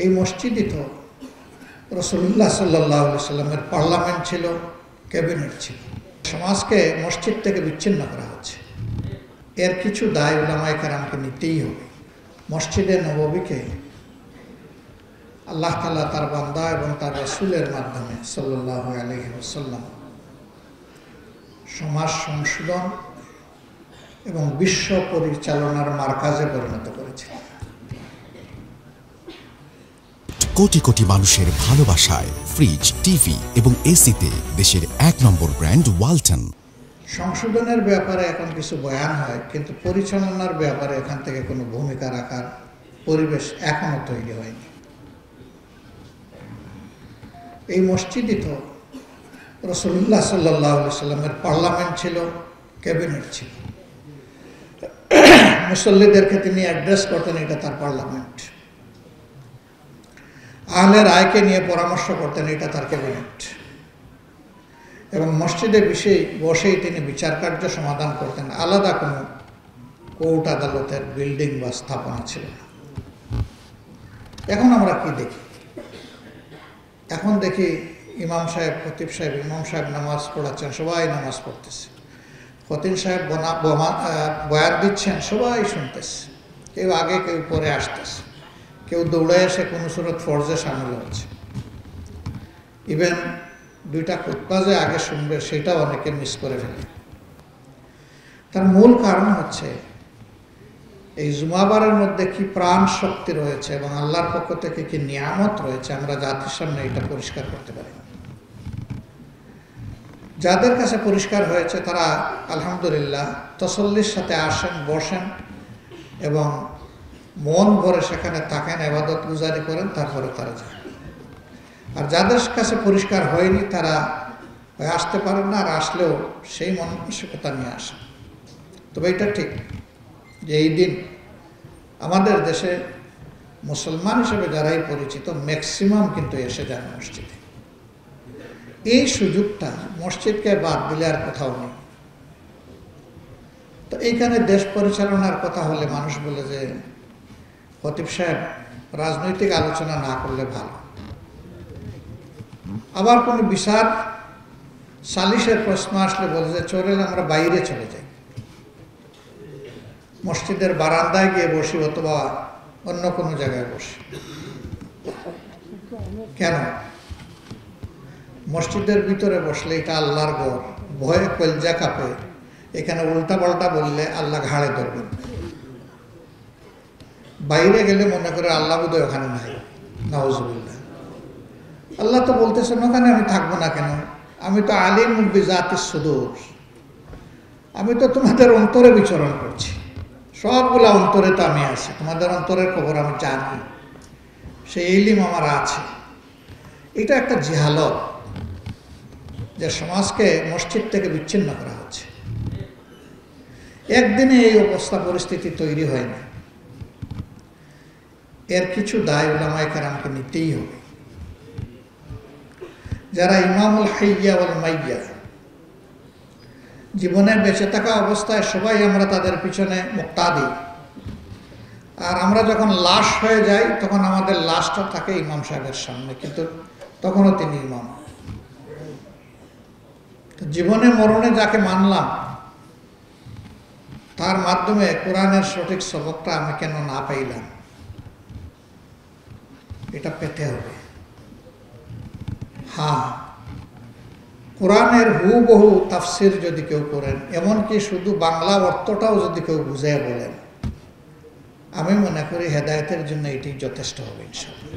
এই মসজিদই তো রাসূলুল্লাহ সাল্লাল্লাহু আলাইহি সাল্লামের পার্লামেন্ট ছিল, ক্যাবিনেট ছিল। সমাজকে মসজিদ থেকে বিচ্ছিন্ন করা হচ্ছে। এর কিছু দায় উলামায়ে কেরামকে নিতেই হবে। মসজিদে নববীকে আল্লাহ তাআলা তার বান্দা এবং তার রাসূলের মাধ্যমে সাল্লাল্লাহু আলাইহি ওয়াসাল্লাম সমাজ সংশোধন এবং বিশ্ব পরিচালনার মারকাজে পরিণত করেছে। কোটি কোটি মানুষের ভালোবাসায় ফ্রিজ, টিভি এবং এসিতে দেশের ১ নম্বর ব্র্যান্ড ওয়ালটন। সংশোধনের ব্যাপারে এখন কিছু বয়ান হয়, কিন্তু পরিচালনার ব্যাপারে এখান থেকে কোনো ভূমিকা রাখার পরিবেশ এখনো তৈরি হয়নি। এই মসজিদই তো রাসূলুল্লাহ সাল্লাল্লাহু আলাইহি সাল্লামের পার্লামেন্ট ছিল, ক্যাবিনেট ছিল। মুসল্লিদেরকে তিনি অ্যাড্রেস করতেন, এটা তার পার্লামেন্ট। আহলে রায়কে নিয়ে পরামর্শ করতেন, এটা তার ক্যাবিনেট। এবং মসজিদে বসেই তিনি বিচার কার্য সমাধান করতেন। আলাদা কোনো কোর্ট আদালতের বিল্ডিং বা স্থাপনা ছিল না। এখন আমরা কি দেখি? এখন দেখি ইমাম সাহেব, খতিব সাহেব, ইমাম সাহেব নামাজ পড়াচ্ছেন, সবাই নামাজ পড়তেছে। খতিব সাহেব বয়ান দিচ্ছেন, সবাই শুনতেছে। কেউ আগে, কেউ পরে আসতেছে। কেউ দৌড়ে এসে কোনো সুরত ফরজে সামিল হচ্ছে। ইভেন 2টা খুতবা যে আগে শুনবে সেটাও অনেকে মিস করে ফেলে। তার মূল কারণ হচ্ছে এই জুমাবারের মধ্যে কি প্রাণ শক্তি রয়েছে এবং আল্লাহর পক্ষ থেকে কি নিয়ামত রয়েছে, আমরা জাতির সামনে এটা পরিষ্কার করতে পারি। যাদের কাছে পরিষ্কার হয়েছে তারা আলহামদুলিল্লাহ তসল্লির সাথে আসেন, বসেন এবং মন ভরে সেখানে থাকেন, ইবাদত গুজারি করেন, তারপরে তারা যান। আর যাদের কাছে পরিষ্কার হয়নি তারা আসতে পারেন না, আর আসলেও সেই মানসিকতা নিয়ে আসেন। তবে এটা ঠিক যে এই দিন আমাদের দেশে মুসলমান হিসেবে যারাই পরিচিত ম্যাক্সিমাম কিন্তু এসে যান মসজিদে। এই সুযোগটা মসজিদকে বাদ দিলে আর কোথাও নেই। তো এইখানে দেশ পরিচালনার কথা হলে মানুষ বলে যে খতিব সাহেব রাজনৈতিক আলোচনা না করলে ভালো। আবার কোনো বিচার সালিশের প্রশ্ন আসলে বলে যে চলেন আমরা বাইরে চলে যাই, মসজিদের বারান্দায় গিয়ে বসি অথবা অন্য কোনো জায়গায় বসি। কেন? মসজিদের ভিতরে বসলে এটা আল্লাহর ঘর, ভয়ে কলজা কাঁপে। এখানে উল্টা পাল্টা বললে আল্লাহ ঘাড়ে ধরবেন। বাইরে গেলে মনে করে আল্লাহ বোধহয় ওখানে নাই, নাউজুবিল্লাহ। আল্লাহ তো বলতেছেন ওখানে আমি থাকবো না কেন? আমি তো আলিম বিজাতিস সুদূর, আমি তো তোমাদের অন্তরে বিচরণ করছি। সবগুলা অন্তরে তো আমি আছি, তোমাদের অন্তরের খবর আমি জানি, সেই ইলম আমার আছে। এটা একটা জিহালত যে সমাজকে মসজিদ থেকে বিচ্ছিন্ন করা হচ্ছে। একদিনে এই অবস্থা পরিস্থিতি তৈরি হয়নি। এর কিছু দায় উলামায়ে কেরামকে নিতেই হবে। যারা ইমামুল হাইয়া ওয়াল মাইয়া, জীবনে বেঁচে থাকা অবস্থায় সবাই আমরা তাদের পিছনে মুক্তাদি, আর আমরা যখন লাশ হয়ে যাই তখন আমাদের লাশটা থাকে ইমাম সাহেবের সামনে, কিন্তু তখনও তিনি ইমাম। জীবনে মরণে যাকে মানলাম তার মাধ্যমে কোরআনের সঠিক সবকটা আমি কেন না পাইলাম, এটা পেতে হবে। হ্যাঁ, কোরআনের হুবহু তাফসির যদি কেউ করেন, এমনকি শুধু বাংলা অর্থটাও যদি কেউ বুঝিয়ে বলেন, আমি মনে করি হেদায়েতের জন্য এটি যথেষ্ট হবে ইনশাআল্লাহ।